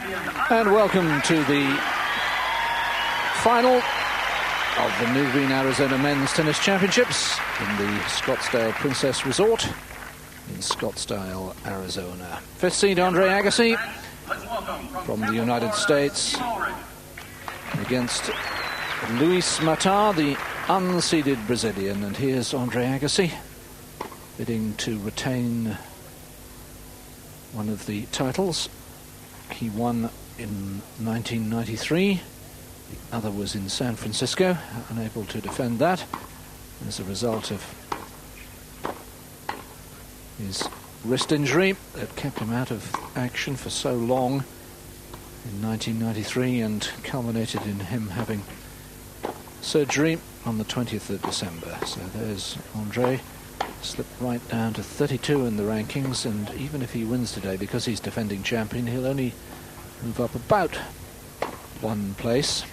And welcome to the final of the New Green Arizona Men's Tennis Championships in the Scottsdale Princess Resort in Scottsdale, Arizona. Fifth seed Andre Agassi from the United States against Luis Mattar, the unseeded Brazilian. And here's Andre Agassi bidding to retain one of the titles he won in 1993. The other was in San Francisco, unable to defend that as a result of his wrist injury that kept him out of action for so long in 1993 and culminated in him having surgery on the 20th of December. So there's Andre, slipped right down to 32 in the rankings, and even if he wins today, because he's defending champion, he'll only move up about one place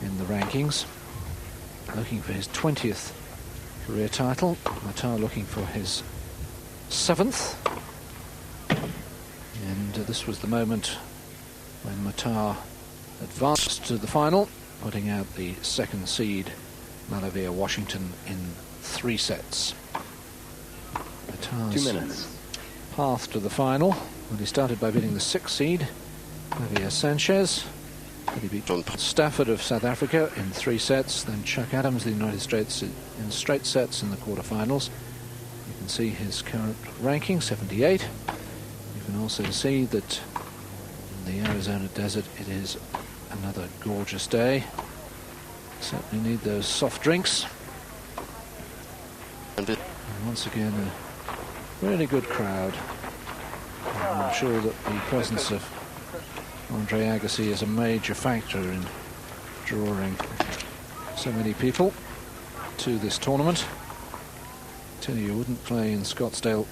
in the rankings, looking for his 20th career title. Mattar looking for his 7th, and this was the moment when Mattar advanced to the final, putting out the second seed Malavia Washington in 3 sets. Mattar's 2 minutes. Path to the final. Well, he started by beating the 6th seed Javier Sanchez. He beat Stafford of South Africa in 3 sets. Then Chuck Adams of the United States in straight sets in the quarterfinals. You can see his current ranking, 78. You can also see that in the Arizona desert it is another gorgeous day. Certainly need those soft drinks. And once again, a really good crowd. And I'm sure that the presence of Andre Agassi is a major factor in drawing so many people to this tournament. I tell you wouldn't play in Scottsdale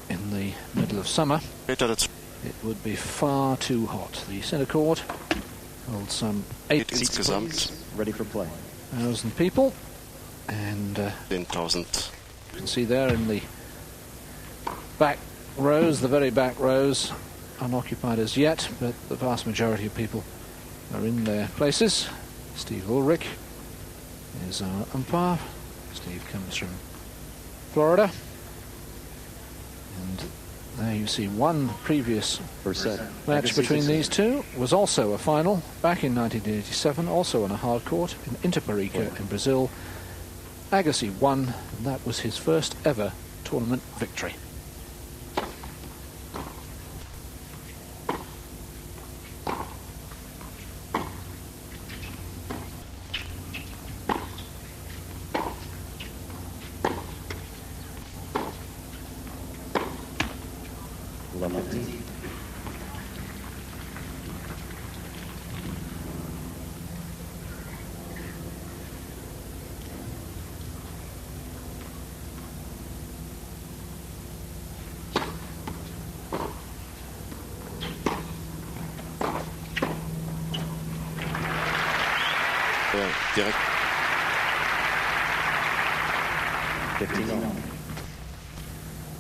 in the middle of summer. It would be far too hot. The centre court holds some 8,000 ready for play. People, and you can see there in the back rows, the very back rows, unoccupied as yet, but the vast majority of people are in their places. Steve Ulrich is our umpire. Steve comes from Florida, and there you see one previous match between these two was also a final back in 1987, also on a hard court in Itaparica in Brazil. Agassi won, and that was his first ever tournament victory.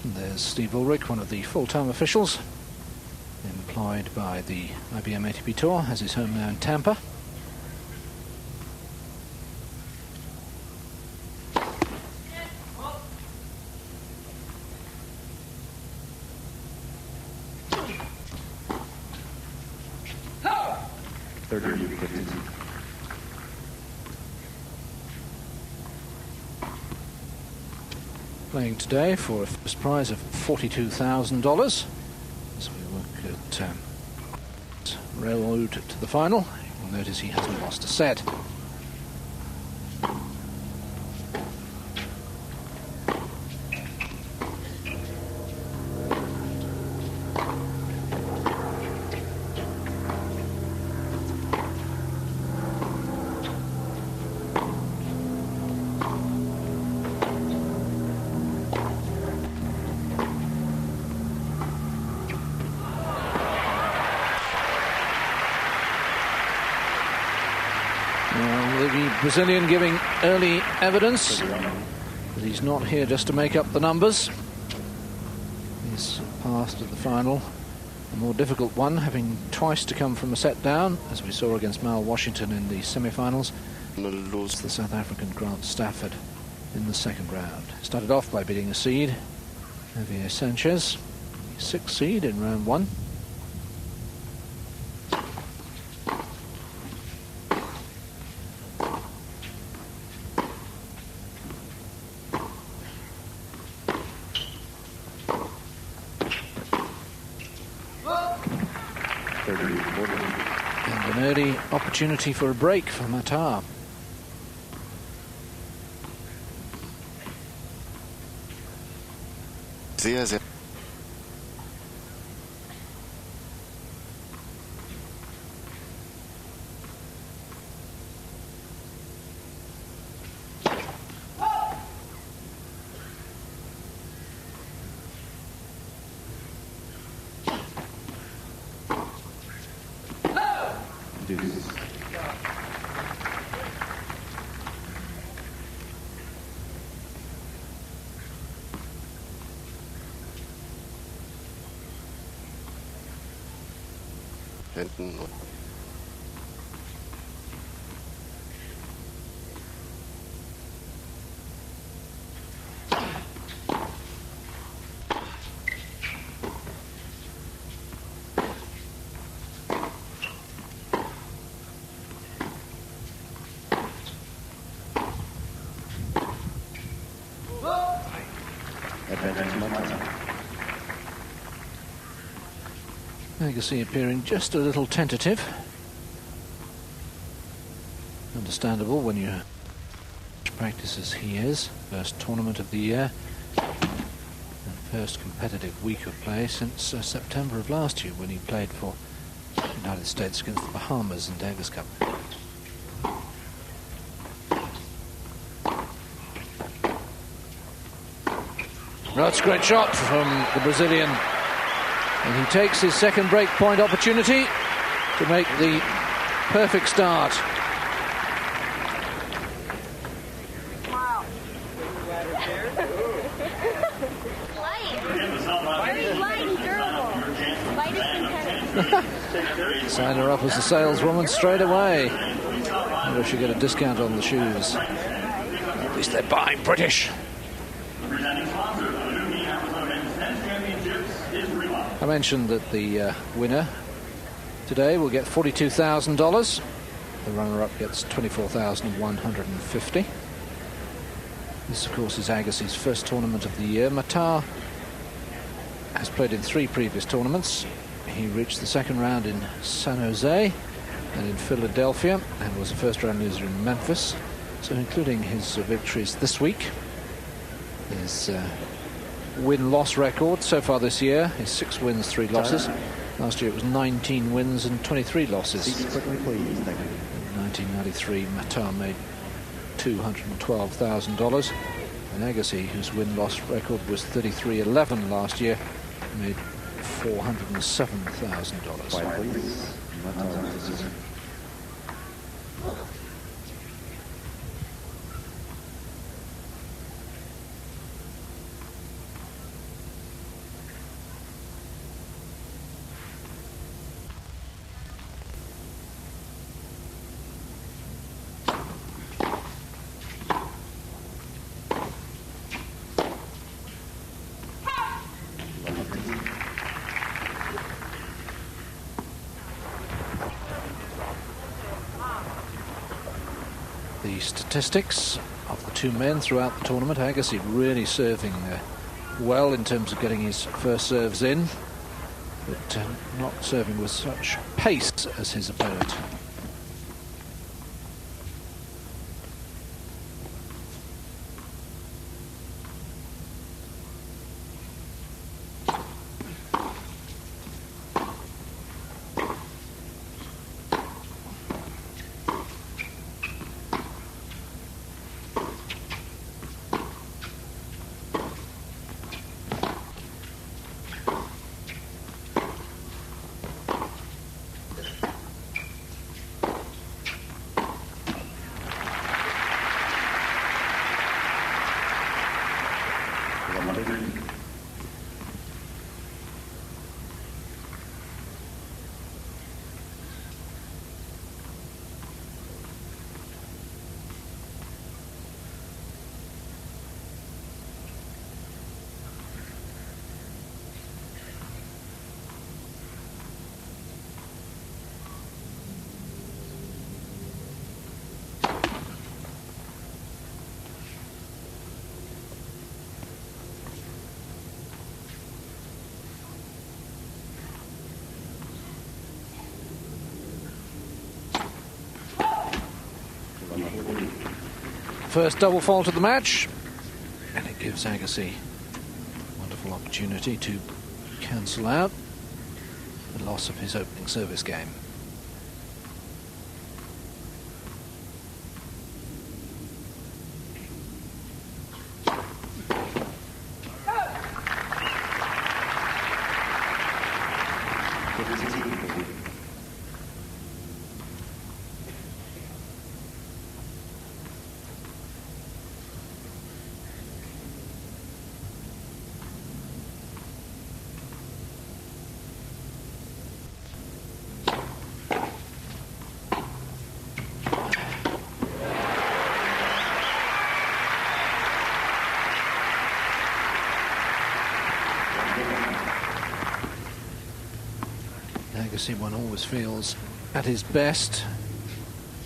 There's Steve Ulrich, one of the full-time officials employed by the IBM ATP Tour, has his home now in Tampa. Playing today for a first prize of $42,000 as we look at railroad to the final. You'll notice he hasn't lost a set. The Brazilian giving early evidence that he's not here just to make up the numbers. His path to the final A more difficult one, having twice to come from a set down, as we saw against Mal Washington in the semi-finals. The South African Grant Stafford in the second round. Started off by beating a seed, Javier Sanchez, the 6th seed in round 1. And an early opportunity for a break for Mattar. Sehr, sehr. Hinten. Agassi appearing just a little tentative. Understandable when you practice as he is. First tournament of the year. And first competitive week of play since September of last year, when he played for the United States against the Bahamas in Davis Cup. That's a great shot from the Brazilian. And he takes his second break point opportunity to make the perfect start. Wow. Light. Very light and durable. Lightest in Sign her up as a saleswoman straight away. I wonder if she'll get a discount on the shoes. At least they're buying British. I mentioned that the winner today will get $42,000. The runner-up gets $24,150. This, of course, is Agassi's first tournament of the year. Mattar has played in 3 previous tournaments. He reached the second round in San Jose and in Philadelphia, and was a first-round loser in Memphis. So, including his victories this week, his win-loss record so far this year is 6 wins, 3 losses. Last year it was 19 wins and 23 losses. In 1993, Mattar made $212,000. And Agassi, whose win-loss record was 33-11 last year, made $407,000. The statistics of the 2 men throughout the tournament. Agassi really serving well in terms of getting his first serves in, but not serving with such pace as his opponent. first double fault of the match, and it gives Agassi a wonderful opportunity to cancel out the loss of his opening service game. Agassi, one always feels at his best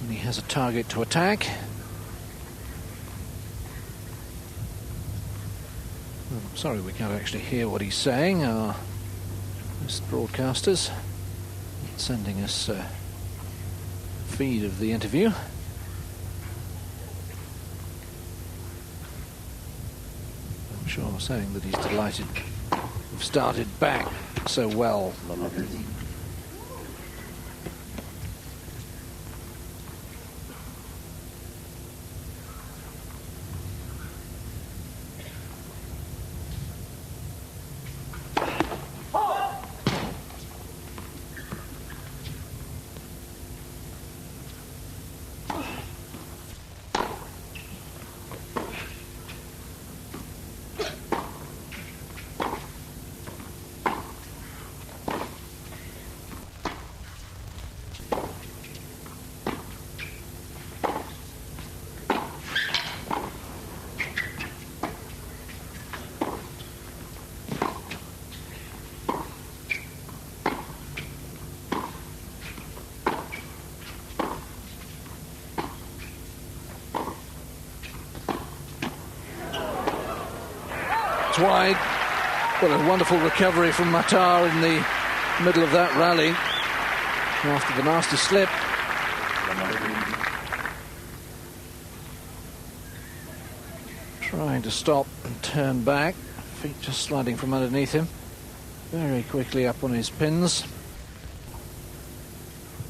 when he has a target to attack. I'm sorry we can't actually hear what he's saying. Our broadcasters sending us a feed of the interview. I'm sure saying that he's delighted we've started back so well. It's wide. What a wonderful recovery from Mattar in the middle of that rally after the nasty slip. Trying to stop and turn back. Feet just sliding from underneath him. Very quickly up on his pins.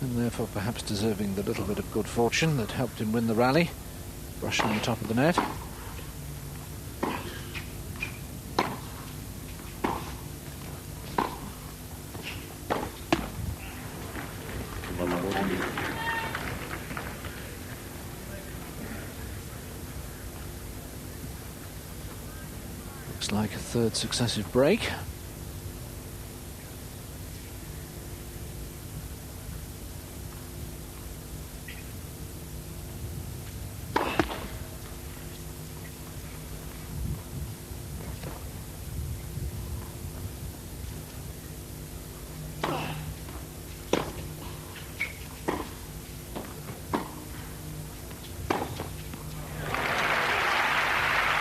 And therefore perhaps deserving the little bit of good fortune that helped him win the rally. Brushing on top of the net. Looks like a third successive break.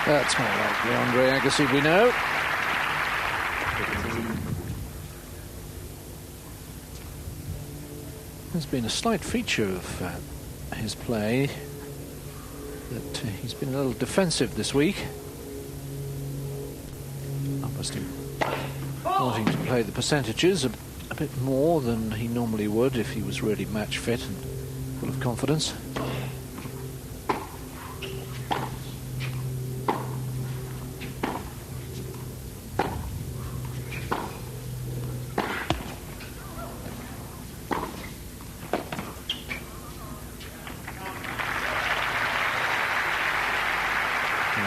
That's more like the Andre Agassi we know. There's been a slight feature of his play that he's been a little defensive this week. Obviously wanting to play the percentages a bit more than he normally would if he was really match fit and full of confidence.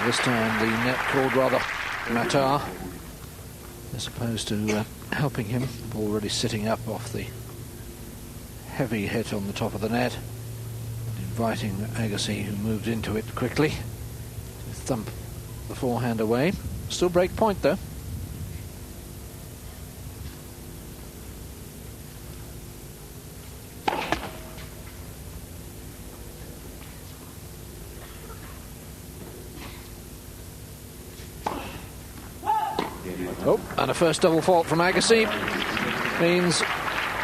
This time the net called rather Mattar as opposed to helping him, already sitting up off the heavy hit on the top of the net and inviting Agassi, who moved into it quickly, to thump the forehand away. Still break point though. Oh, and a first double fault from Agassi means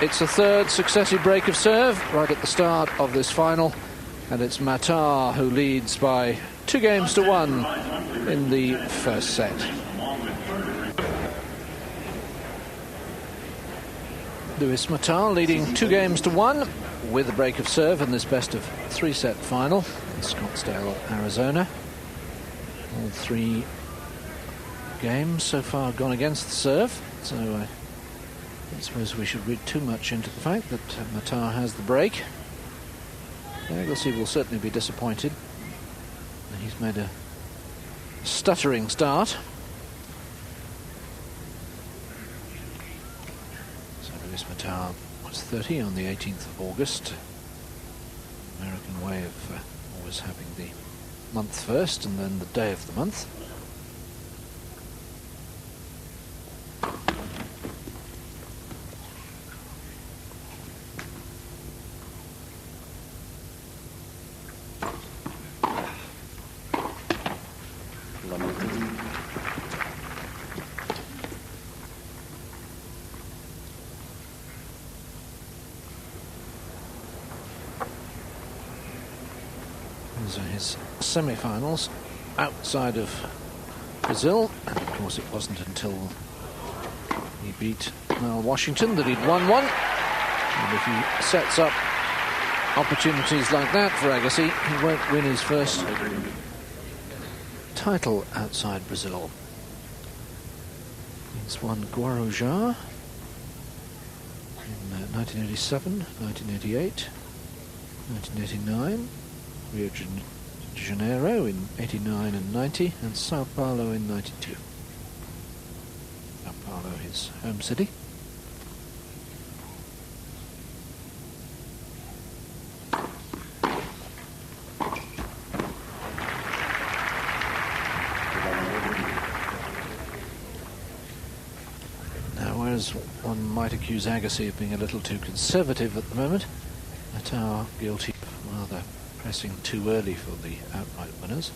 it's a third successive break of serve right at the start of this final, and it's Mattar who leads by 2-1 in the first set. Lewis Mattar leading 2-1 with a break of serve in this best of 3-set final in Scottsdale, Arizona. All 3 games so far gone against the serve, so I don't suppose we should read too much into the fact that Mattar has the break. Agassi will certainly be disappointed. He's made a stuttering start. So Lewis Mattar was 30 on the 18th of August. American way of always having the month first and then the day of the month. These are his semi-finals outside of Brazil, and of course it wasn't until he beat Mel Washington that he'd won one. And if he sets up opportunities like that for Agassi, he won't win his first title outside Brazil. He's won Guarujá in 1987, 1988, 1989, Rio de Janeiro in 89 and 90, and Sao Paulo in 92. Sao Paulo, his home city. Now, whereas one might accuse Agassi of being a little too conservative at the moment, Mattar guilty of rather pressing too early for the outright winners.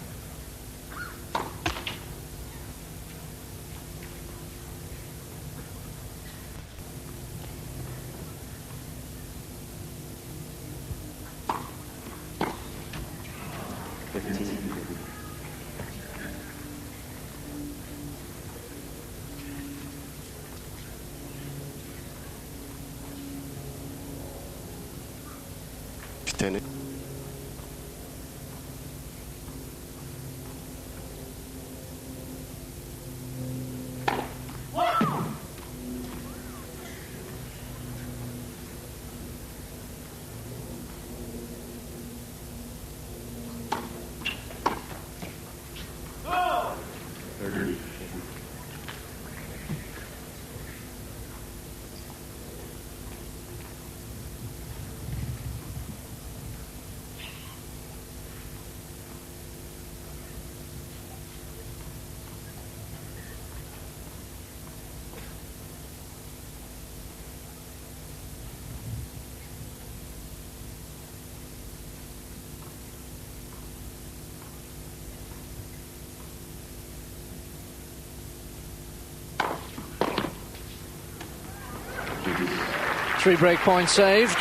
Three break points saved.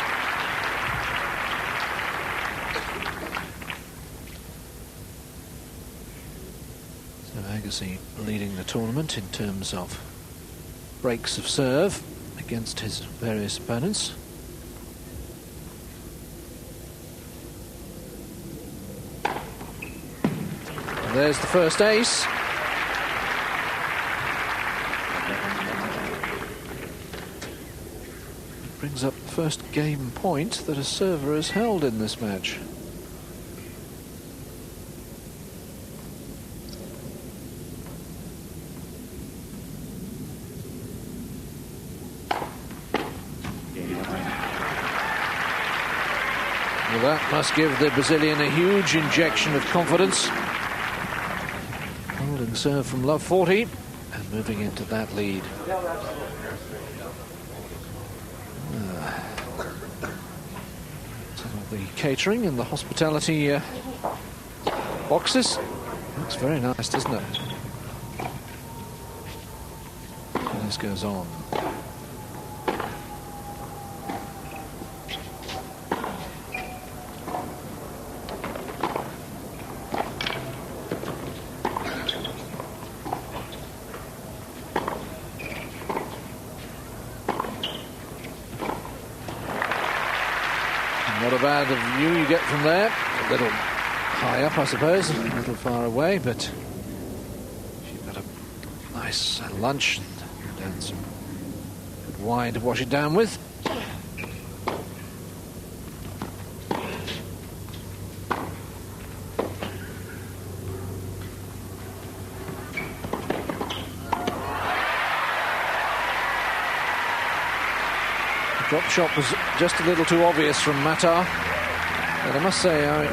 So Agassi leading the tournament in terms of breaks of serve against his various opponents. And there's the first ace. Brings up the first game point that a server has held in this match. Well, that must give the Brazilian a huge injection of confidence. Holding serve from love 40 and moving into that lead. The catering and the hospitality boxes. Looks very nice, doesn't it? And this goes on. Not a bad view you get from there. A little high up, I suppose, a little far away, but she got a nice lunch and some good wine to wash it down with. Drop shot was just a little too obvious from Mattar, but I must say I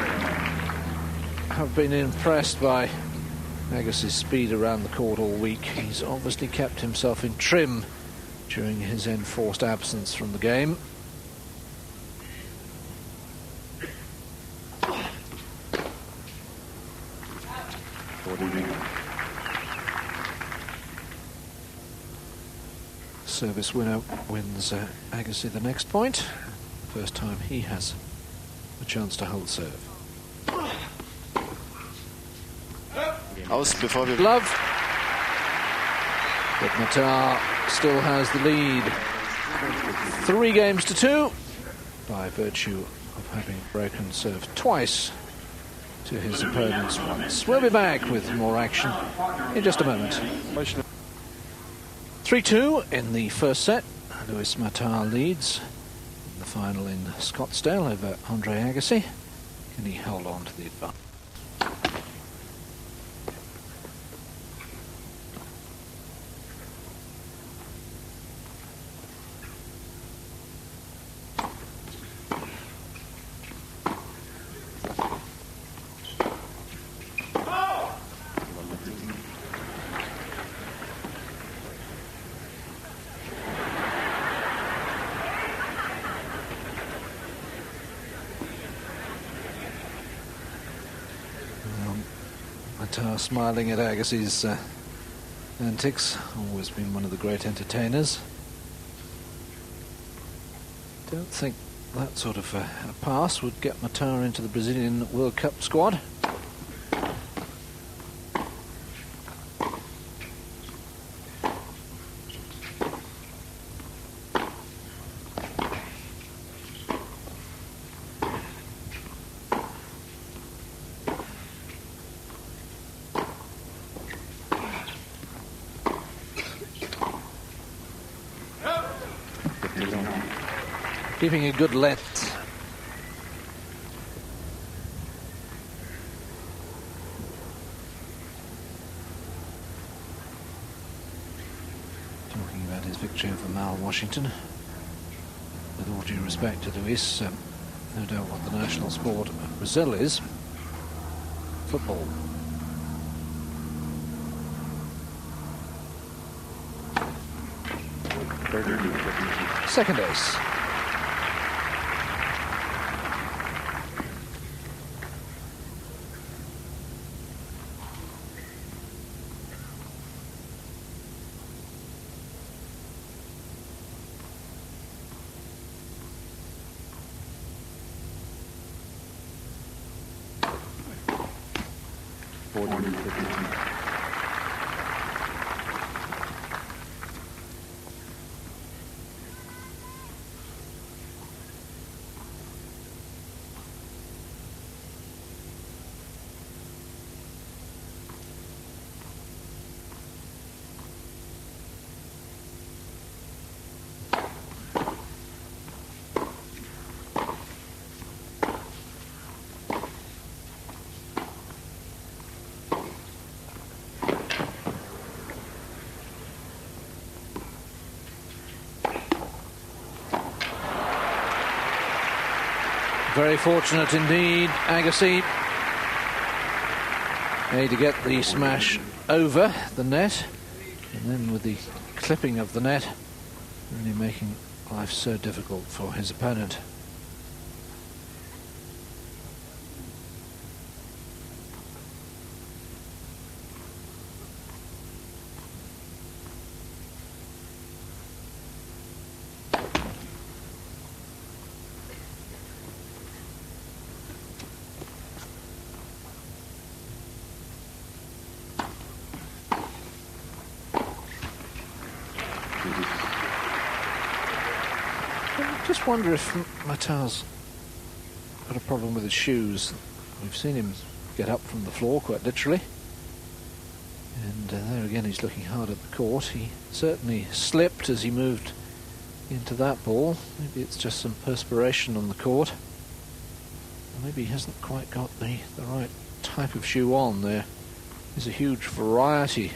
have been impressed by Agassi's speed around the court all week. He's obviously kept himself in trim during his enforced absence from the game. Service winner wins Agassi the next point. First time he has a chance to hold serve. Love. But Mattar still has the lead. 3 games to 2 by virtue of having broken serve twice to his opponents once. We'll be back with more action in just a moment. 3-2 in the first set. Lewis Mattar leads in the final in Scotttsdale over Andre Agassi. Can he hold on to the advantage? Mattar smiling at Agassi's antics, always been one of the great entertainers. Don't think that sort of a pass would get Mattar into the Brazilian World Cup squad. Keeping a good length. Talking about his victory over Mal Washington. With all due respect to Luis, no doubt what the national sport of Brazil is. Football. Second ace. Very fortunate indeed, Agassi. To get the smash over the net, and then with the clipping of the net, really making life so difficult for his opponent. I just wonder if Mattar's got a problem with his shoes. We've seen him get up from the floor quite literally. And there again he's looking hard at the court. He certainly slipped as he moved into that ball. Maybe it's just some perspiration on the court. Or maybe he hasn't quite got the right type of shoe on. There is a huge variety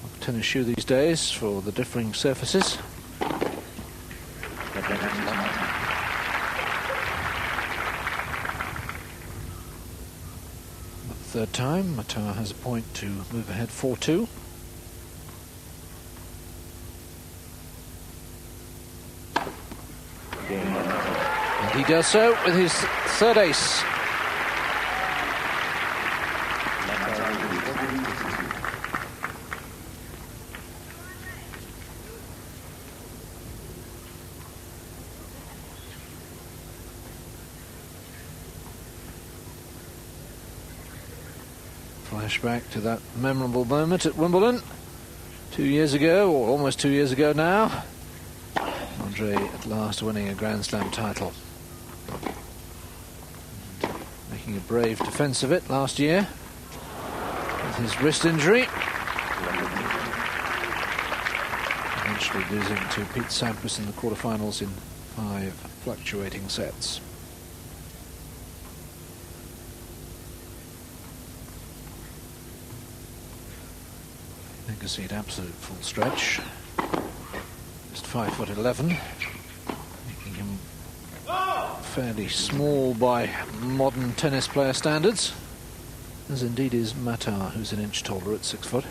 of tennis shoe these days for the differing surfaces. Third time, Mattar has a point to move ahead 4-2. And he does so with his third ace. Flashback to that memorable moment at Wimbledon 2 years ago, or almost 2 years ago now. Andre at last winning a Grand Slam title. And making a brave defence of it last year with his wrist injury. Eventually losing to Pete Sampras in the quarterfinals in 5 fluctuating sets. Agassi at absolute full stretch. Just 5'11", making him fairly small by modern tennis player standards, as indeed is Mattar, who's an inch taller at 6 foot.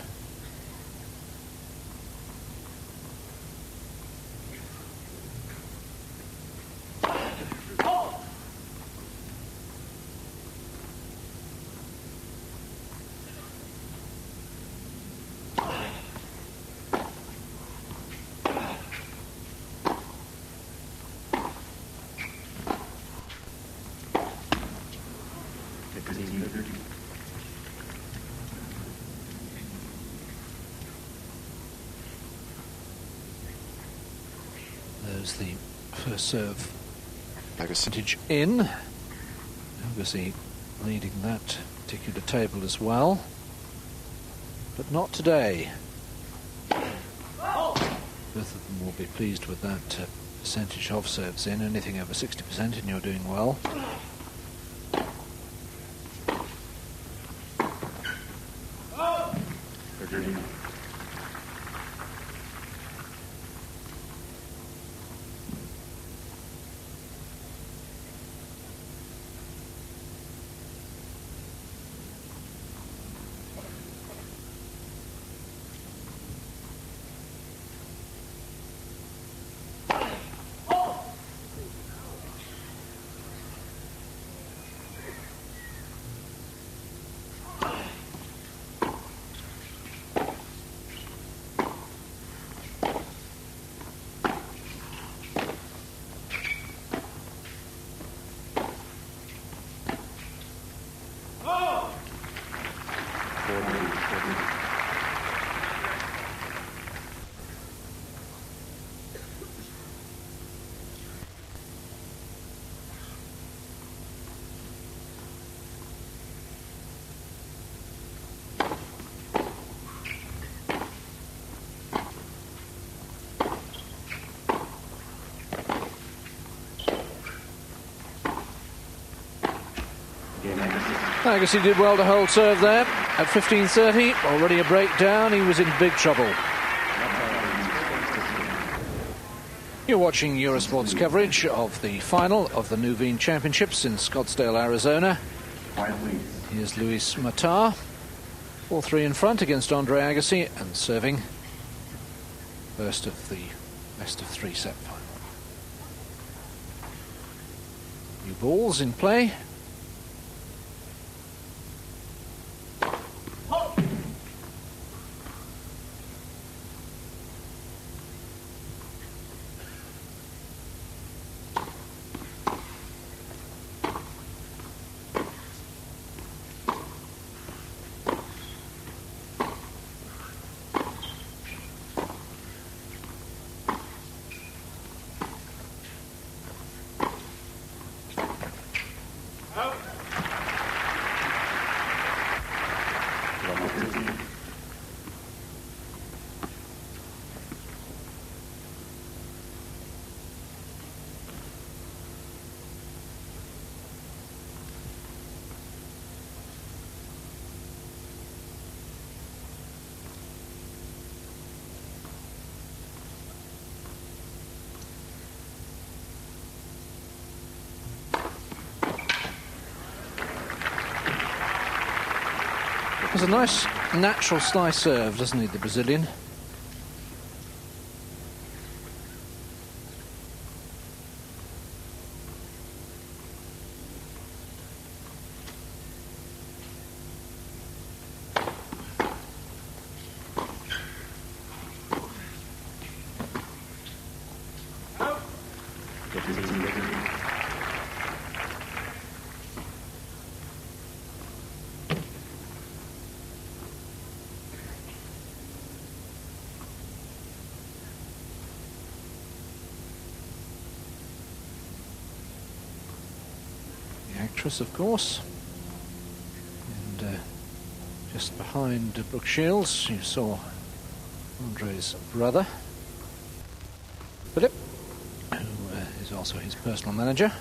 There's the first serve percentage in. Agassi leading that particular table as well, but not today. Both of them will be pleased with that percentage of serves in. Anything over 60% and you're doing well. Agassi did well to hold serve there at 15:30. Already a breakdown. He was in big trouble. You're watching Eurosport's coverage of the final of the Nuveen Championships in Scottsdale, Arizona. Here's Luis Mattar, 4-3 in front against Andre Agassi, and serving first of the best of 3 set final. New balls in play. Has a nice natural slice serve, doesn't he, the Brazilian? Actress, of course, and just behind Brooke Shields you saw Andre's brother Philip, who is also his personal manager.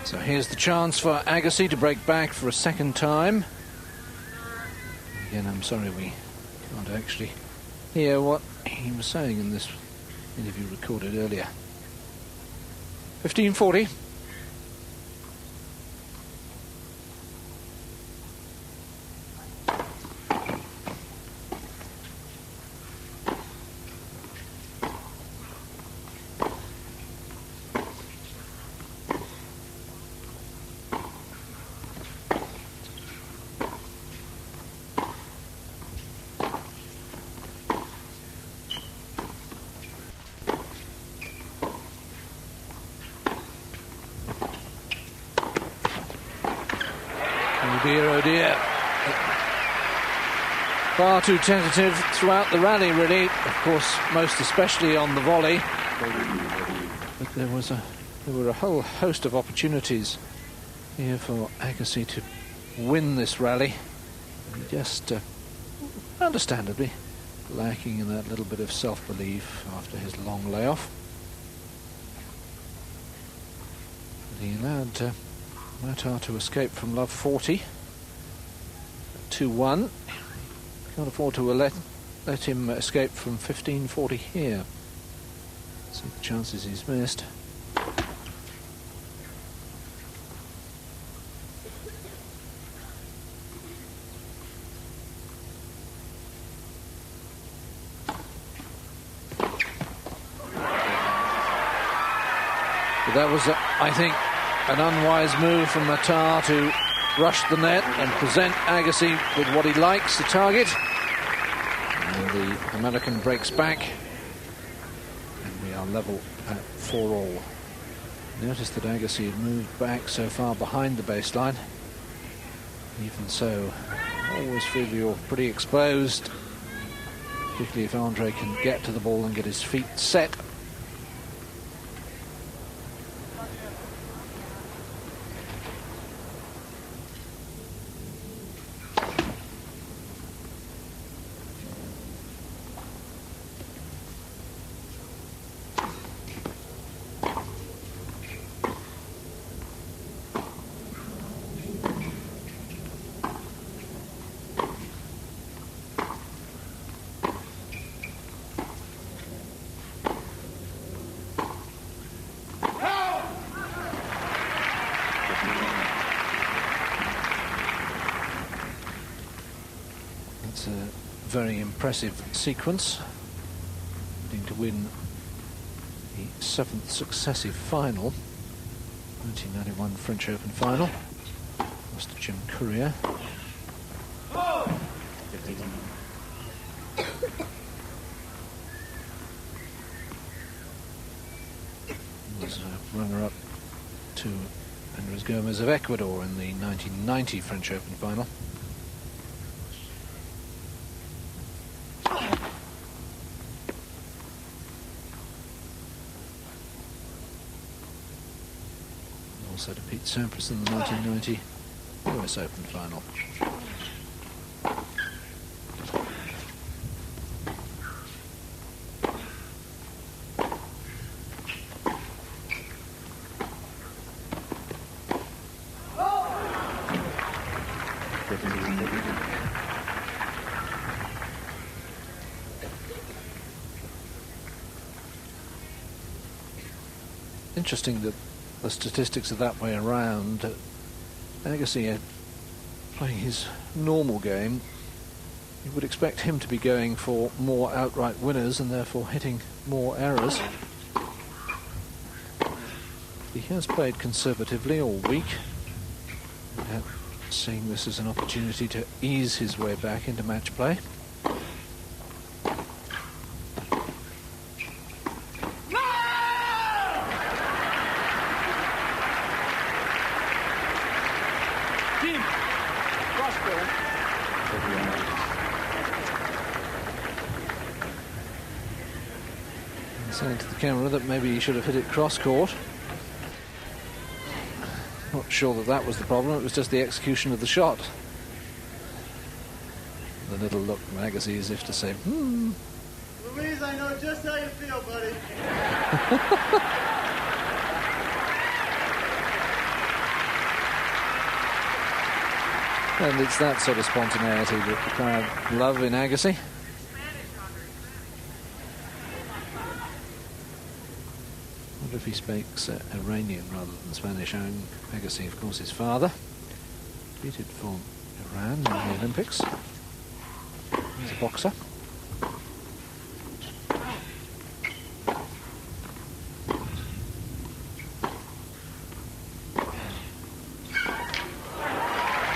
So here's the chance for Agassi to break back for a second time. Again, I'm sorry we can't actually hear what he was saying in this interview recorded earlier. 15:40. Oh dear, oh dear. Far too tentative throughout the rally, really. Of course, most especially on the volley. But there were a whole host of opportunities here for Agassi to win this rally. And just, understandably, lacking in that little bit of self-belief after his long layoff. But he allowed Mattar to escape from love 40. 2-1. Can't afford to let him escape from 15-40 here. See the chances he's missed. But that was, I think, an unwise move from Mattar to rush the net and present Agassi with what he likes to target. And the American breaks back. And we are level at 4-all. Notice that Agassi had moved back so far behind the baseline. Even so, always feel you're pretty exposed, particularly if Andre can get to the ball and get his feet set. It's a very impressive sequence, leading to win the 7th successive final, 1991 French Open final. Lost to Jim Courier. Was a runner-up to Andres Gomez of Ecuador in the 1990 French Open final. Also to Pete Sampras in the 1990 US Open final. interesting that the statistics are that way around. Agassi playing his normal game, you would expect him to be going for more outright winners and therefore hitting more errors. He has played conservatively all week, seeing this as an opportunity to ease his way back into match play. Saying to the camera that maybe he should have hit it cross court. Not sure that that was the problem, it was just the execution of the shot. The little look from Agassi as if to say, Louise, I know just how you feel, buddy. And it's that sort of spontaneity that the crowd love in Agassi. I wonder if he speaks Iranian rather than Spanish. Agassi, of course, his father. Competed for Iran in the Olympics. He's a boxer.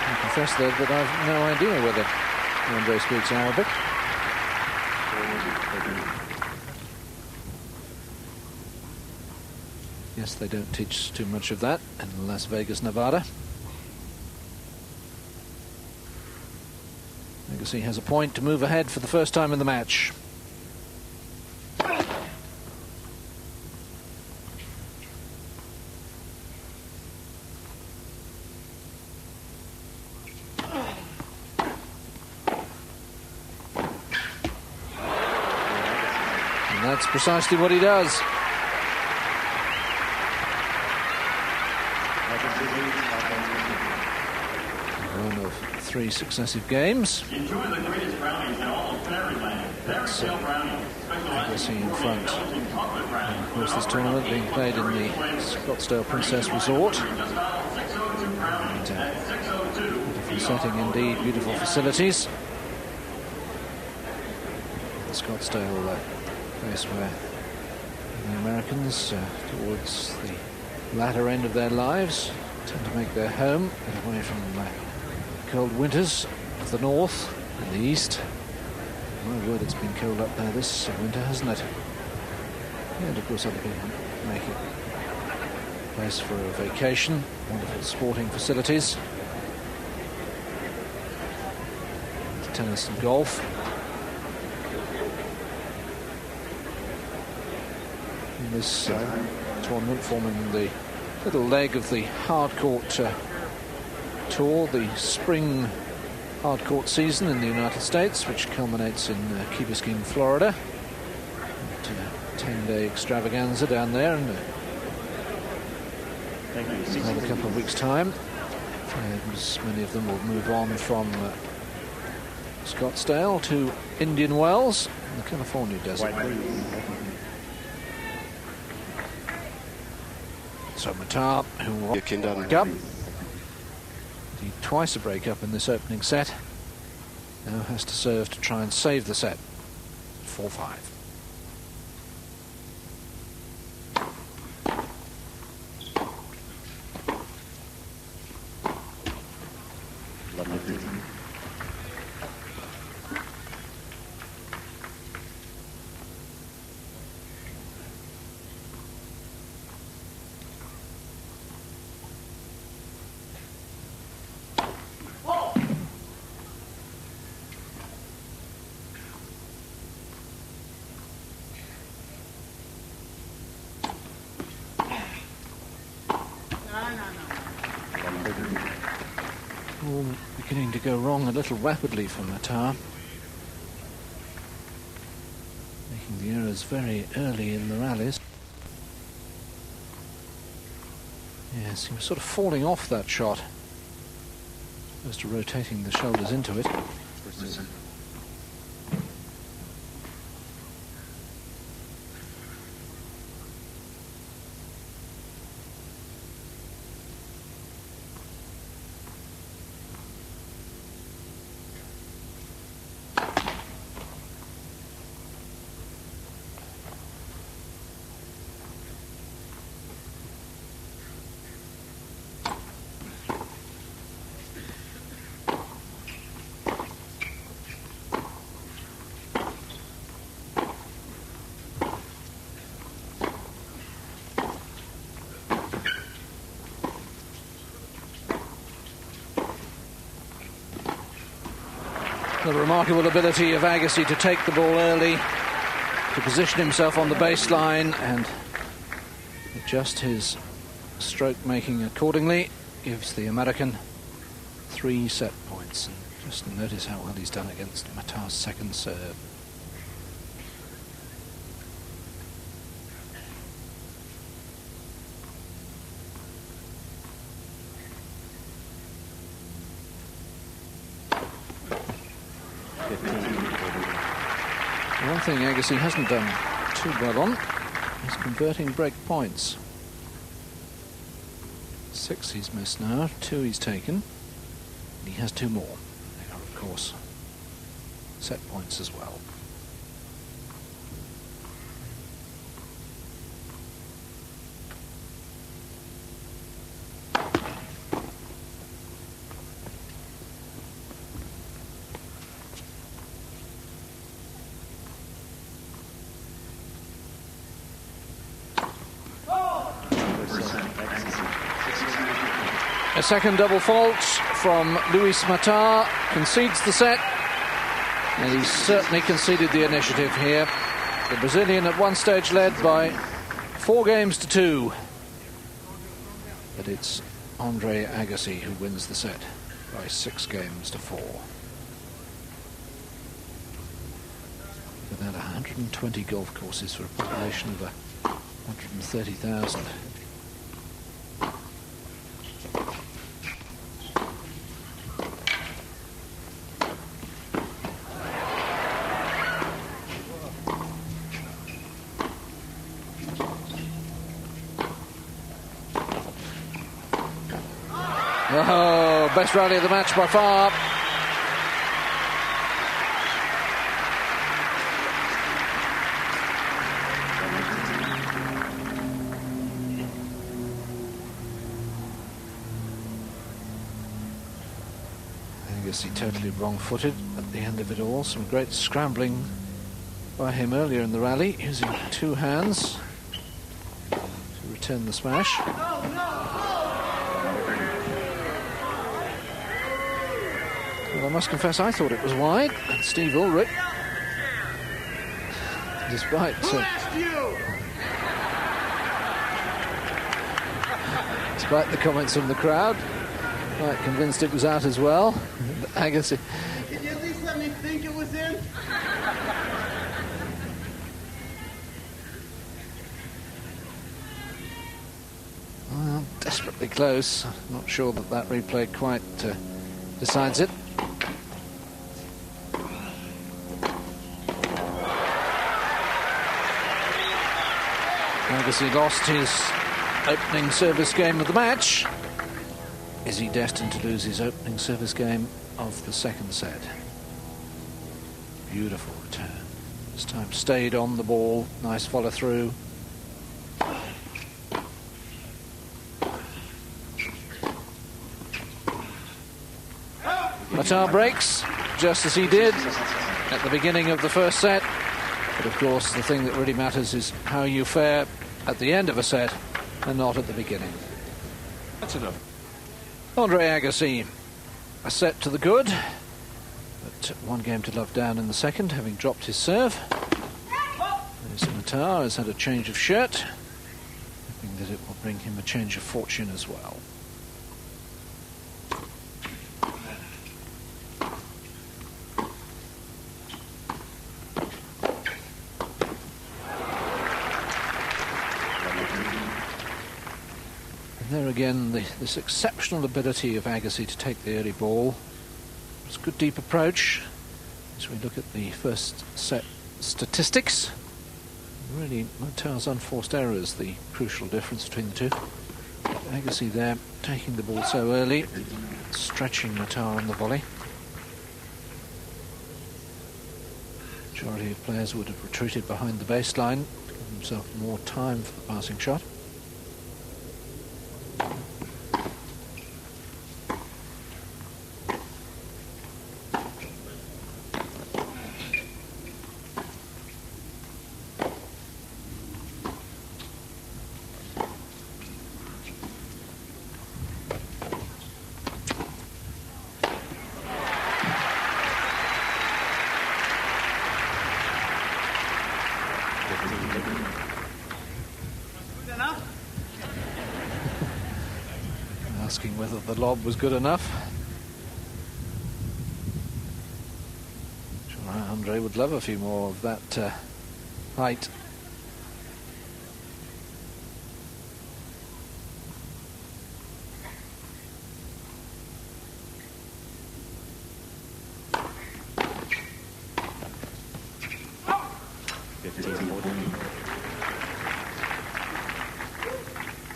I confess though that I've no idea whether Andre speaks Arabic. Yes, they don't teach too much of that in Las Vegas, Nevada. Agassi has a point to move ahead for the first time in the match. And that's precisely what he does. One of 3 successive games. Enjoy the greatest brownies in all of fairyland. Fairytale brownies. Agassi in front. And of course, this tournament being played in the Scotttsdale Princess Resort. And, beautiful setting indeed, beautiful facilities. The Scotttsdale place where the Americans, towards the latter end of their lives, tend to make their home, get away from cold winters of the north and the east. My word, it's been cold up there this winter, hasn't it? And of course other people make it a place for a vacation, wonderful sporting facilities, tennis and golf. And this tournament forming the little leg of the hardcourt tour, the spring hardcourt season in the United States, which culminates in Key Biscayne, Florida. A 10-day extravaganza down there in another couple of weeks' time. And many of them will move on from Scotttsdale to Indian Wells in the California desert. So Mattar, who won up, he twice a break-up in this opening set, now has to serve to try and save the set. 4-5. All beginning to go wrong a little rapidly for Mattar. Making the errors very early in the rallies. Yes, he was sort of falling off that shot. Opposed to rotating the shoulders into it. The remarkable ability of Agassi to take the ball early, to position himself on the baseline and adjust his stroke making accordingly gives the American 3 set points. And just notice how well he's done against Mattar's second serve. One thing Agassi hasn't done too well on is converting break points. 6 he's missed now, 2 he's taken. He has 2 more. They are, of course, set points as well. A second double fault from Luis Mattar, concedes the set, and he's certainly conceded the initiative here. The Brazilian at one stage led by 4 games to 2, but it's Andre Agassi who wins the set by 6 games to 4. About 120 golf courses for a population of 130,000. Oh, best rally of the match by far. Agassi totally wrong-footed at the end of it all. Some great scrambling by him earlier in the rally, using 2 hands to return the smash. Well, I must confess I thought it was wide, and Steve Ulrich, despite the comments from the crowd, quite convinced it was out as well. Agassi. Did you at least let me think it was in? Well, desperately close. Not sure that replay quite decides it. Agassi lost his opening service game of the match. Is he destined to lose his opening service game of the second set? Beautiful return. This time stayed on the ball. Nice follow through. Mattar breaks, just as he did at the beginning of the first set. But of course, the thing that really matters is how you fare at the end of a set and not at the beginning. That's enough. Andre Agassi, a set to the good, but 1 game to love down in the second, having dropped his serve. There's Mattar has had a change of shirt, hoping that it will bring him a change of fortune as well. There again, this exceptional ability of Agassi to take the early ball. It's a good deep approach. As we look at the first set statistics, really Mattar's unforced error is the crucial difference between the two. Agassi there taking the ball so early, stretching Mattar on the volley. Majority of players would have retreated behind the baseline to give himself more time for the passing shot. asking whether the lob was good enough. Sure, Andre would love a few more of that height.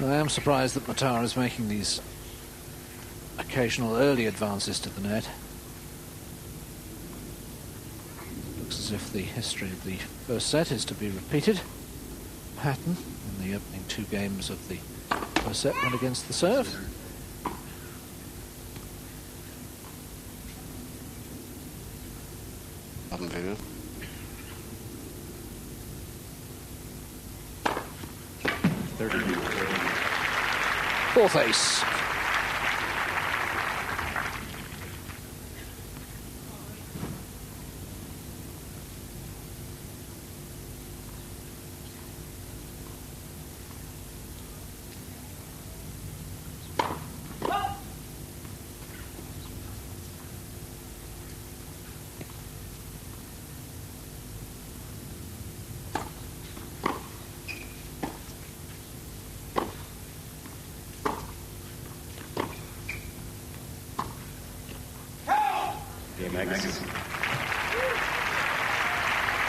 I am surprised that Mattar is making these occasional early advances to the net. Looks as if the history of the first set is to be repeated. Pattern in the opening 2 games of the first set went against the serve. Haben will. Fourth ace.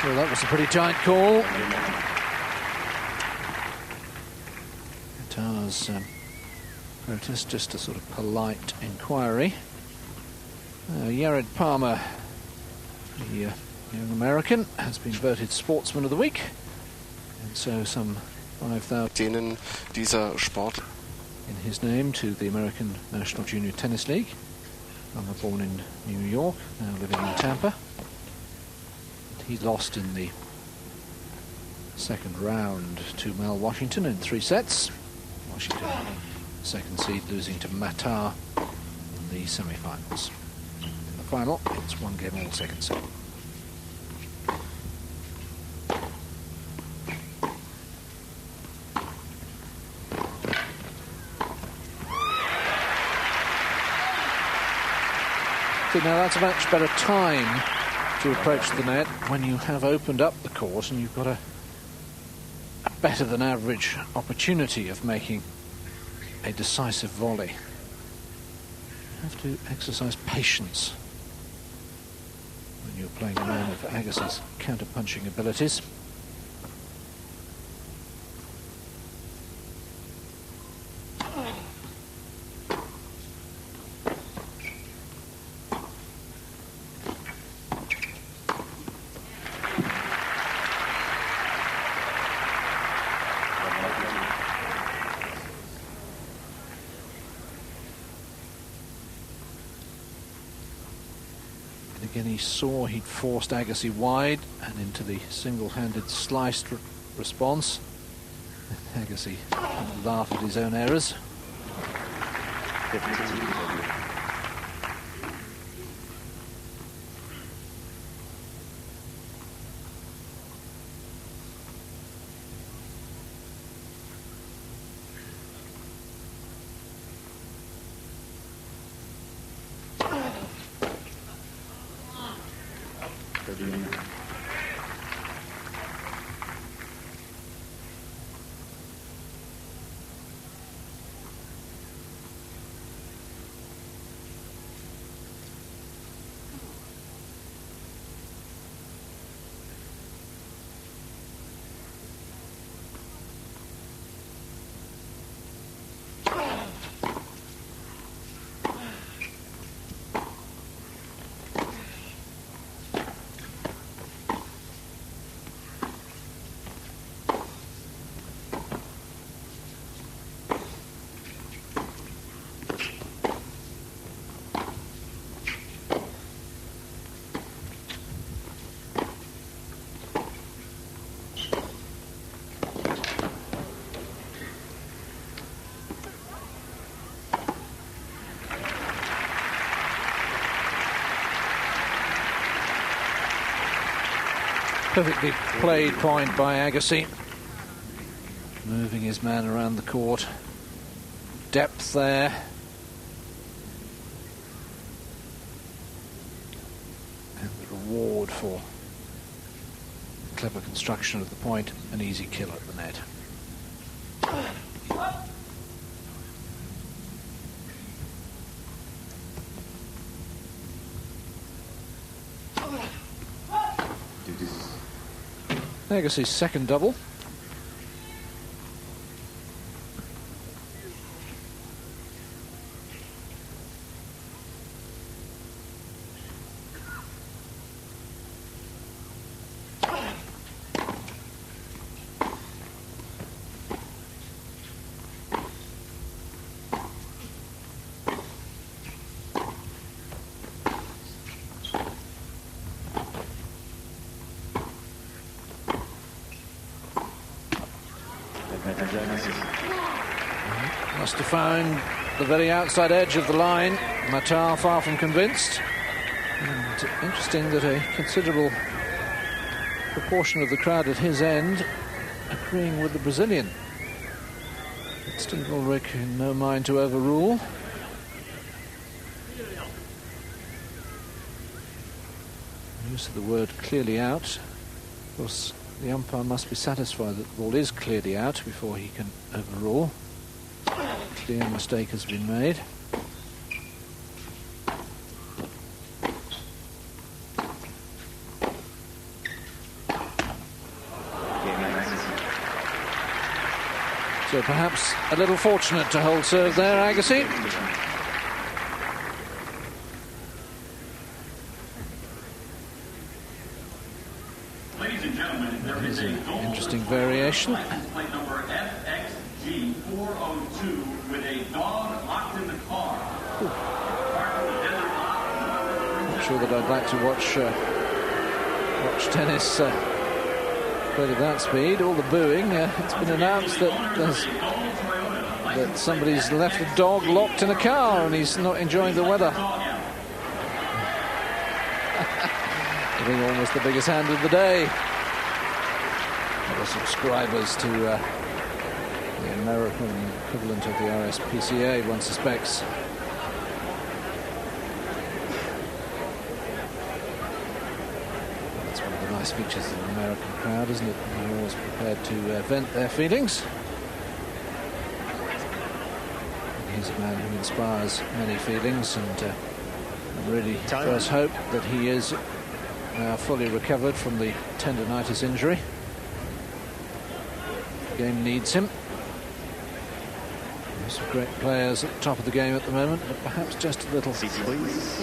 Well, that was a pretty tight call. Mattar's protest, just a sort of polite inquiry. Jared Palmer, the young American, has been voted Sportsman of the Week, and so some 5,000 denen dieser Sport in his name to the American National Junior Tennis League. Palmer born in New York, now living in Tampa. He lost in the second round to Mel Washington in 3 sets. Washington, second seed, losing to Mattar in the semi-finals. In the final, it's 1 game all second set. So now that's a much better time to approach the net when you have opened up the court and you've got a better than average opportunity of making a decisive volley. You have to exercise patience when you're playing a man of Agassi's counter-punching abilities. Again, he saw he'd forced Agassi wide and into the single-handed sliced response. Agassi laughed at his own errors. Perfectly played point by Agassi. Moving his man around the court. Depth there. reward for clever construction of the point, an easy kill at the net. Agassi's second double. Must have found the very outside edge of the line. Mattar far from convinced. And interesting that a considerable proportion of the crowd at his end agreeing with the Brazilian. But Steve Ulrich in no mind to overrule. Use of the word clearly out. Of course, the umpire must be satisfied that the ball is clearly out before he can overrule. Clear mistake has been made. So perhaps a little fortunate to hold serve there, Agassi. Ladies and gentlemen, there is an interesting variation. Plate number FXG 402 with a dog locked in the car. Not sure that I'd like to watch tennis quite at that speed. All the booing. It's been announced that somebody's left a dog locked in a car and he's not enjoying the weather. I think almost the biggest hand of the day. The subscribers to the American equivalent of the RSPCA, one suspects. That's one of the nice features of the American crowd, isn't it? They're always prepared to vent their feelings. And he's a man who inspires many feelings, and I really first hope that he is now fully recovered from the tendonitis injury. The game needs him. There's some great players at the top of the game at the moment, but perhaps just a little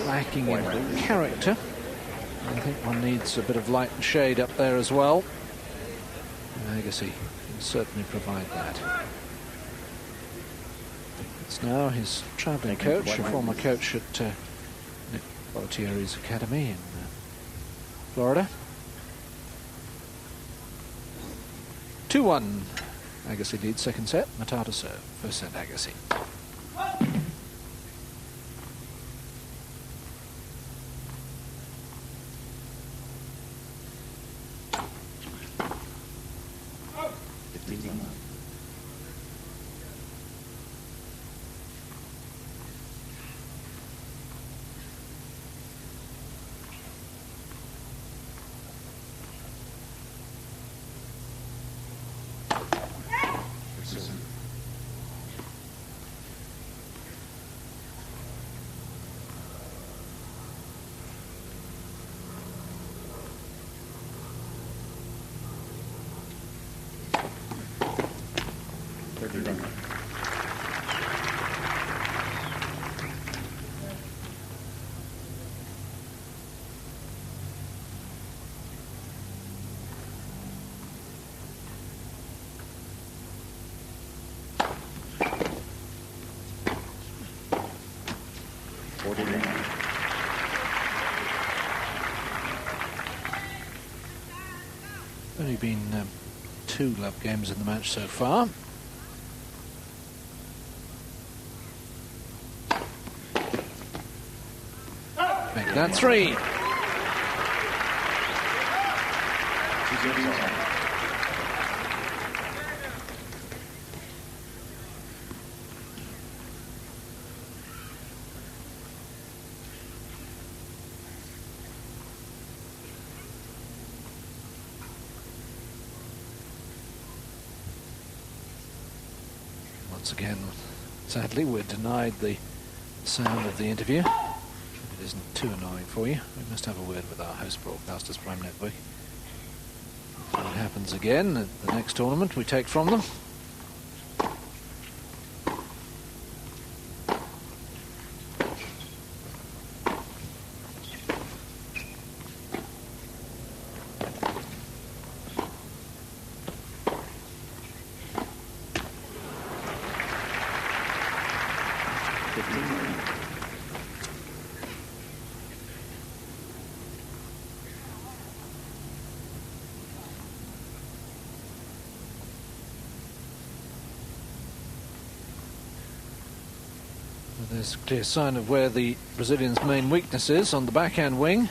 lacking in character. I think one needs a bit of light and shade up there as well. Agassi can certainly provide that. It's now his travelling coach, a former coach at Nick Bollettieri's academy in Florida. 2-1. Agassi leads second set. Mattar to serve. First set, Agassi. Only been 2 love games in the match so far. Make that 3. once again, sadly, we're denied the sound of the interview. If it isn't too annoying for you, we must have a word with our host broadcasters, Prime Network. If it happens again at the next tournament we take from them. There's a clear sign of where the Brazilian's main weakness is on the backhand wing.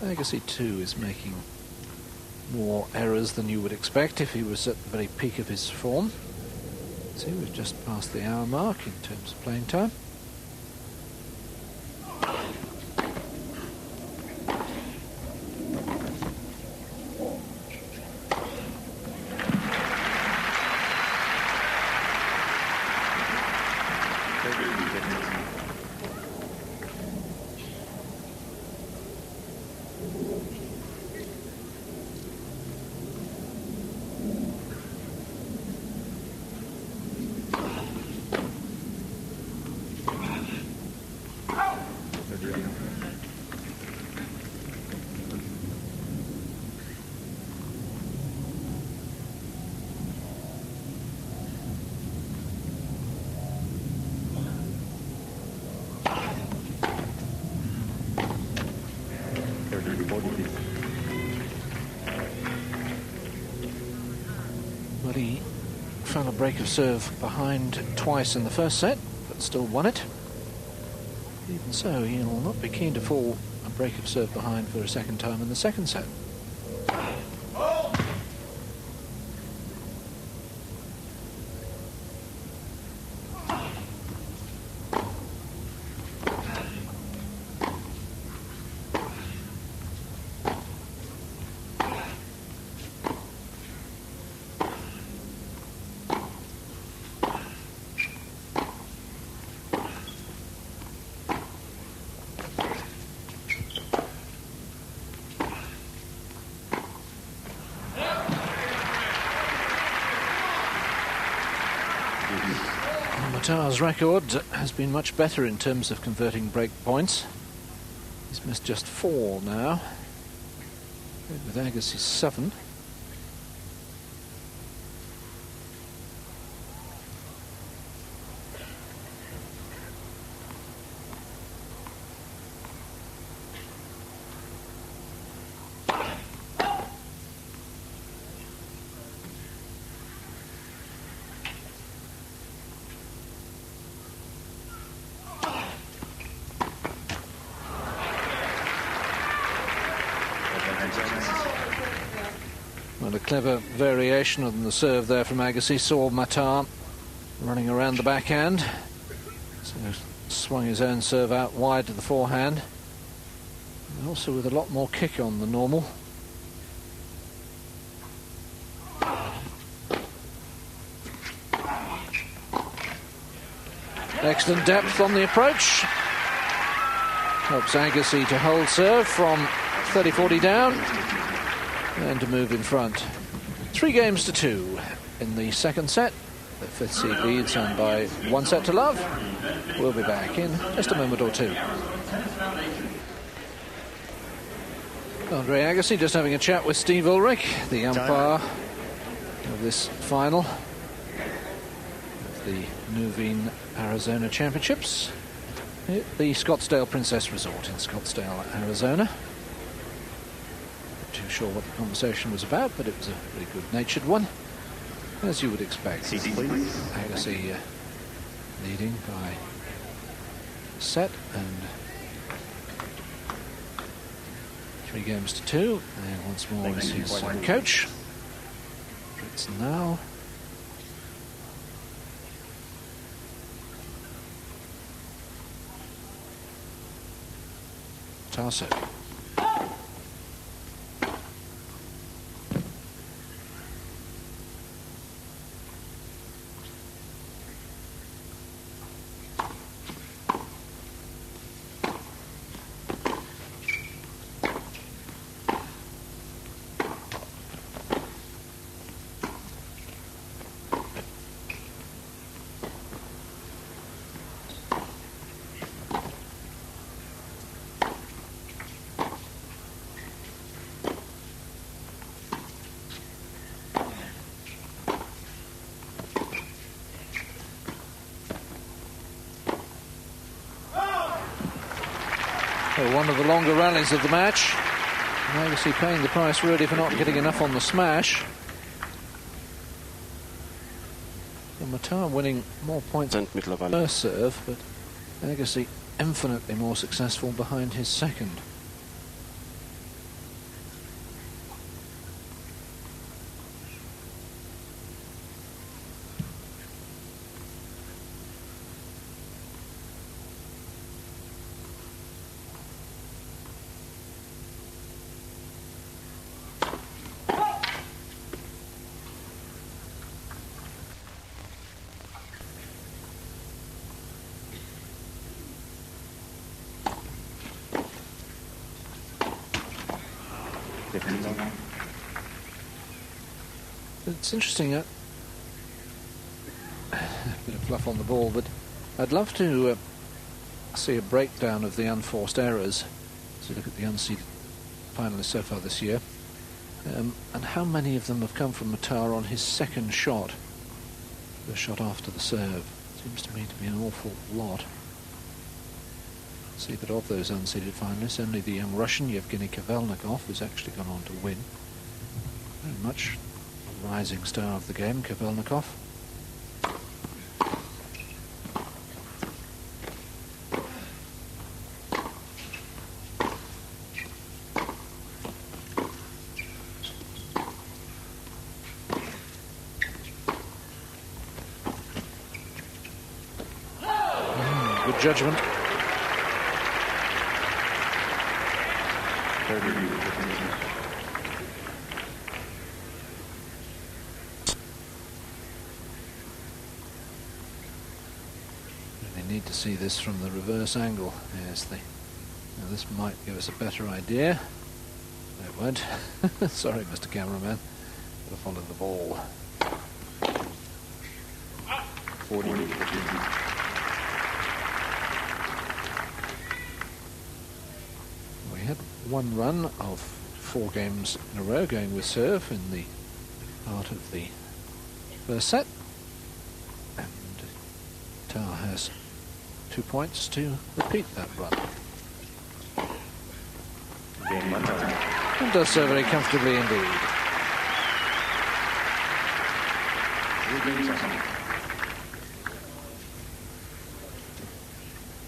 Agassi too is making more errors than you would expect if he was at the very peak of his form. See, we've just passed the hour mark in terms of playing time. Well, he found a break of serve behind twice in the first set, but still won it. Even so, he'll not be keen to fall a break of serve behind for a second time in the second set. Mattar's record has been much better in terms of converting break points. He's missed just 4 now, with Agassi 7. Well, a clever variation on the serve there from Agassi. Saw Mattar running around the backhand, so swung his own serve out wide to the forehand, and also with a lot more kick on than normal. Excellent depth on the approach. Helps Agassi to hold serve from 30-40 down and to move in front. 3 games to 2 in the second set. The 5th seed leads, and by 1 set to love. We'll be back in just a moment or two. Andre Agassi just having a chat with Steve Ulrich, the umpire of this final of the Nuveen Arizona Championships at the Scotttsdale Princess Resort in Scottsdale, Arizona. Not too sure what the conversation was about, but it was a really good-natured one, as you would expect. Agassi leading by set, and 3 games to 2. And once more is his coach. It's now Tarso. So one of the longer rallies of the match. Agassi paying the price really for not getting enough on the smash. And Mattar winning more points on first serve, but Agassi infinitely more successful behind his second. It's interesting, a bit of fluff on the ball, but I'd love to see a breakdown of the unforced errors as we look at the unseeded finalists so far this year, and how many of them have come from Mattar on his second shot, the shot after the serve. Seems to me to be an awful lot. See that of those unseeded finalists, only the young Russian Yevgeny Kavelnikov has actually gone on to win. Very much a rising star of the game, Kavelnikov. Good judgment. They need to see this from the reverse angle. Yes, now this might give us a better idea. No, it won't. Sorry, Mr. Cameraman. Gotta follow the ball. 40. We had one run of 4 games in a row going with serve in the part of the first set, and Mattar has 2 points to repeat that run. And does so very comfortably indeed.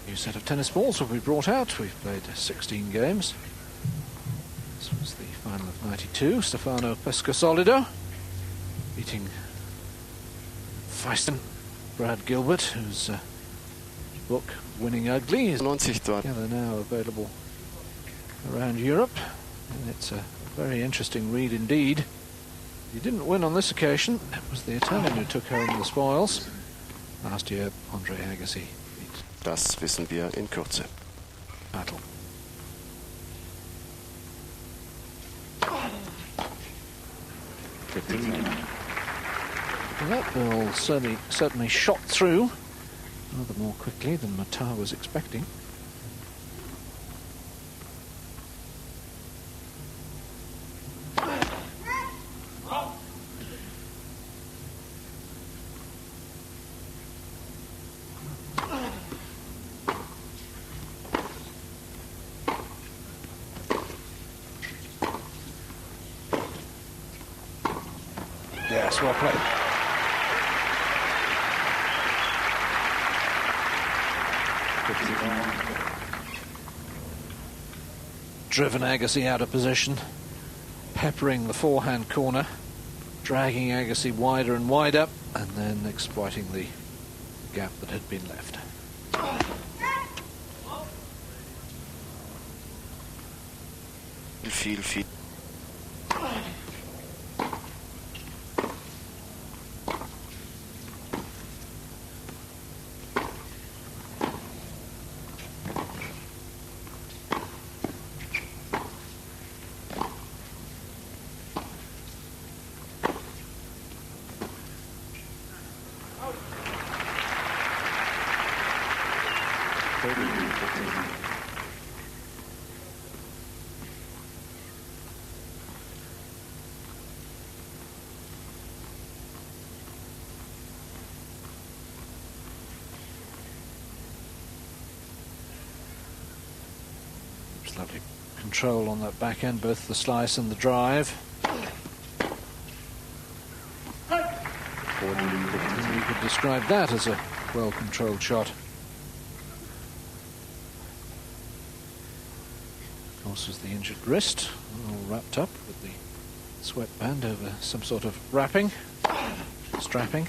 New set of tennis balls will be brought out. We've played 16 games. This was the final of 92. Stefano Pescasolido beating Feisten Brad Gilbert, whose book Winning Ugly is together now available around Europe, and it's a very interesting read indeed. He didn't win on this occasion. It was the Italian who took home the spoils. Last year, Andre Agassi. Das wissen wir in Kürze. Battle. Well, that ball certainly shot through rather more quickly than Mattar was expecting. Yes, well played. Driven Agassi out of position, peppering the forehand corner, dragging Agassi wider and wider, and then exploiting the gap that had been left. Viel. Just lovely control on that backhand, both the slice and the drive. You could describe that as a well-controlled shot. Of course, is the injured wrist, all wrapped up with the sweatband over some sort of wrapping, strapping.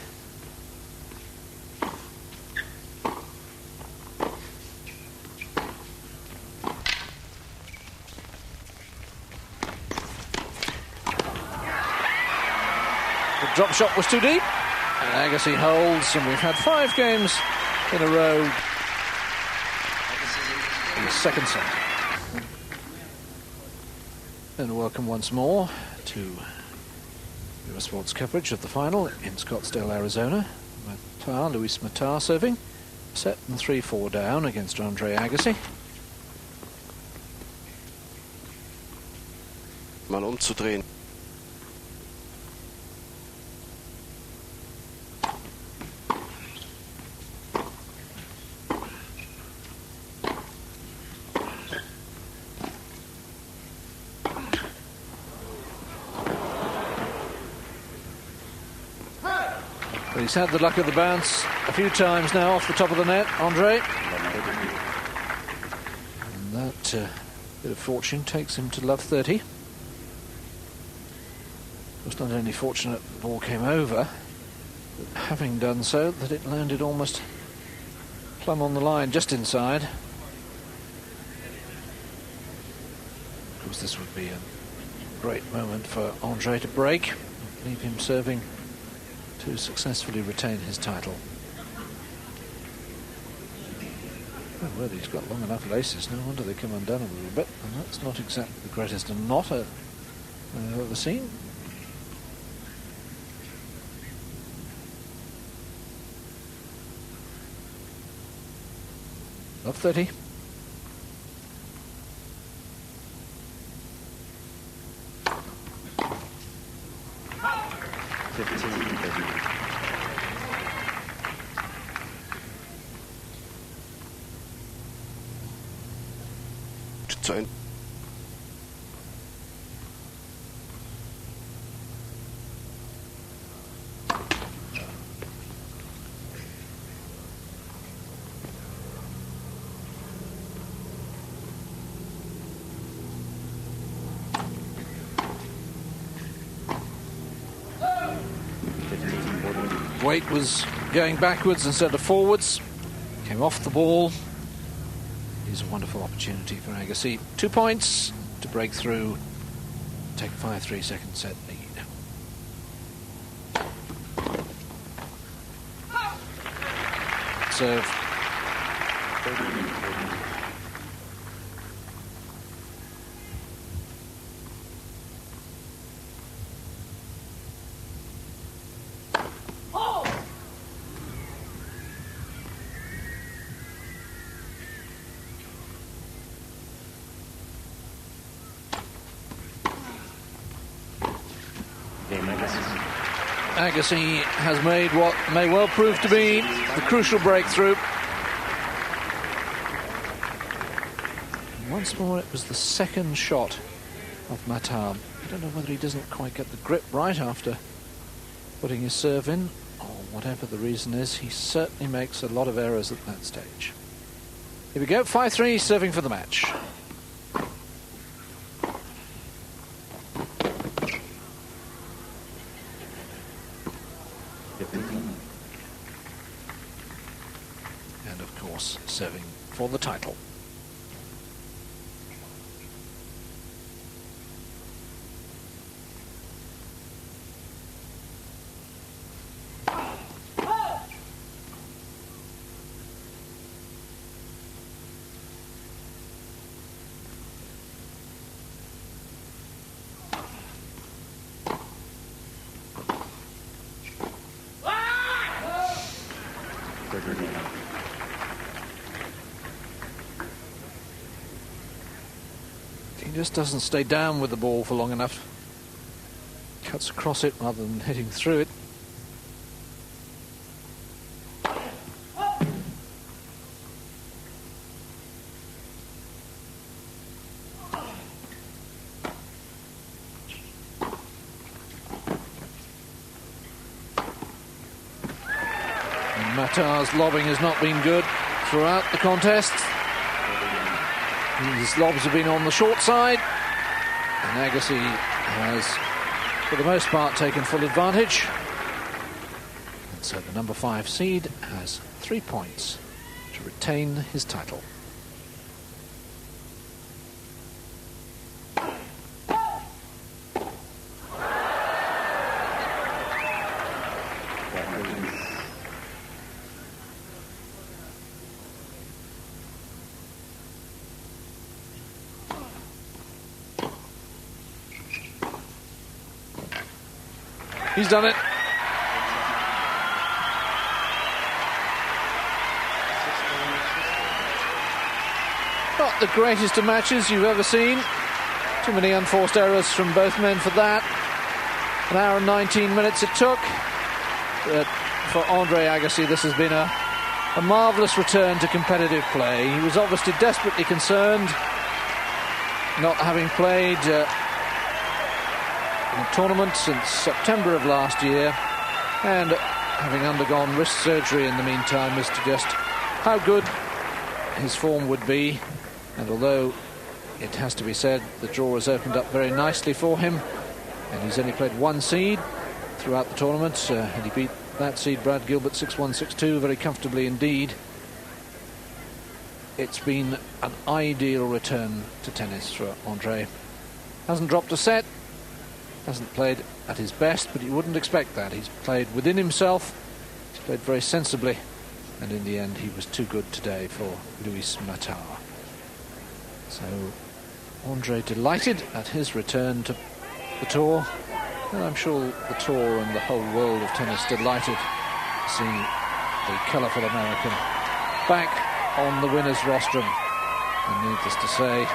The drop shot was too deep, and Agassi holds, and we've had 5 games in a row in the second set. And welcome once more to Eurosport's coverage of the final in Scottsdale, Arizona. Luis Mattar serving, set and 3-4 down against Andre Agassi. Mal umzudrehen. But he's had the luck of the bounce a few times now off the top of the net, Andre. And that bit of fortune takes him to love 30. It was not only fortunate the ball came over, but having done so, that it landed almost plumb on the line, just inside. Of course, this would be a great moment for Andre to break, leave him serving to successfully retain his title. Oh, well, he's got long enough laces, no wonder they come undone a little bit, and that's not exactly the greatest knot I've ever seen. Love 30. Weight was going backwards instead of forwards. Came off the ball. Here's a wonderful opportunity for Agassi. 2 points to break through. Take a 5-3 second set lead. Serve. Agassi has made what may well prove to be the crucial breakthrough. Once more, it was the second shot of Mattar. I don't know whether he doesn't quite get the grip right after putting his serve in, or whatever the reason is. He certainly makes a lot of errors at that stage. Here we go, 5-3, serving for the match. And of course, serving for the title. He just doesn't stay down with the ball for long enough. Cuts across it rather than hitting through it. Mattar's lobbing has not been good throughout the contest. His lobs have been on the short side, and Agassi has, for the most part, taken full advantage. And so the number 5 seed has 3 points to retain his title. He's done it. Not the greatest of matches you've ever seen. Too many unforced errors from both men for that. 1 hour and 19 minutes it took. But for Andre Agassi, this has been a marvellous return to competitive play. He was obviously desperately concerned, not having played in a tournament since September of last year, and having undergone wrist surgery in the meantime, as to just how good his form would be. And although it has to be said the draw has opened up very nicely for him, and he's only played 1 seed throughout the tournament, and he beat that seed, Brad Gilbert, 6-1, 6-2, very comfortably indeed. It's been an ideal return to tennis for Andre. Hasn't dropped a set, hasn't played at his best, but you wouldn't expect that. He's played within himself, he's played very sensibly, and in the end he was too good today for Luis Mattar. So Andre delighted at his return to the tour, and I'm sure the tour and the whole world of tennis delighted to see the colourful American back on the winners' rostrum. And needless to say,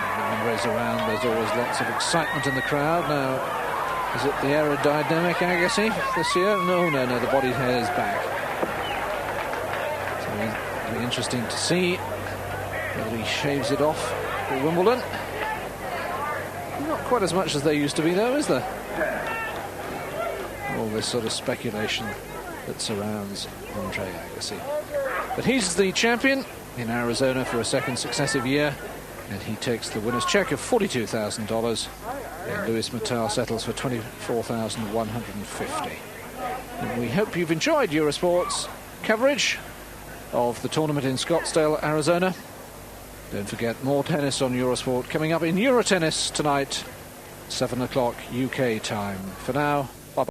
when Andre's around, there's always lots of excitement in the crowd. Now, is it the aerodynamic Agassi this year? No, the body hair is back. So it'll be interesting to see whether he shaves it off for Wimbledon. Not quite as much as they used to be, though, is there? All this sort of speculation that surrounds Andre Agassi. But he's the champion in Arizona for a second successive year, and he takes the winner's check of $42,000, and Luis Mattar settles for $24,150. And we hope you've enjoyed Eurosport's coverage of the tournament in Scottsdale, Arizona. Don't forget, more tennis on Eurosport coming up in Eurotennis tonight, 7 o'clock UK time. For now,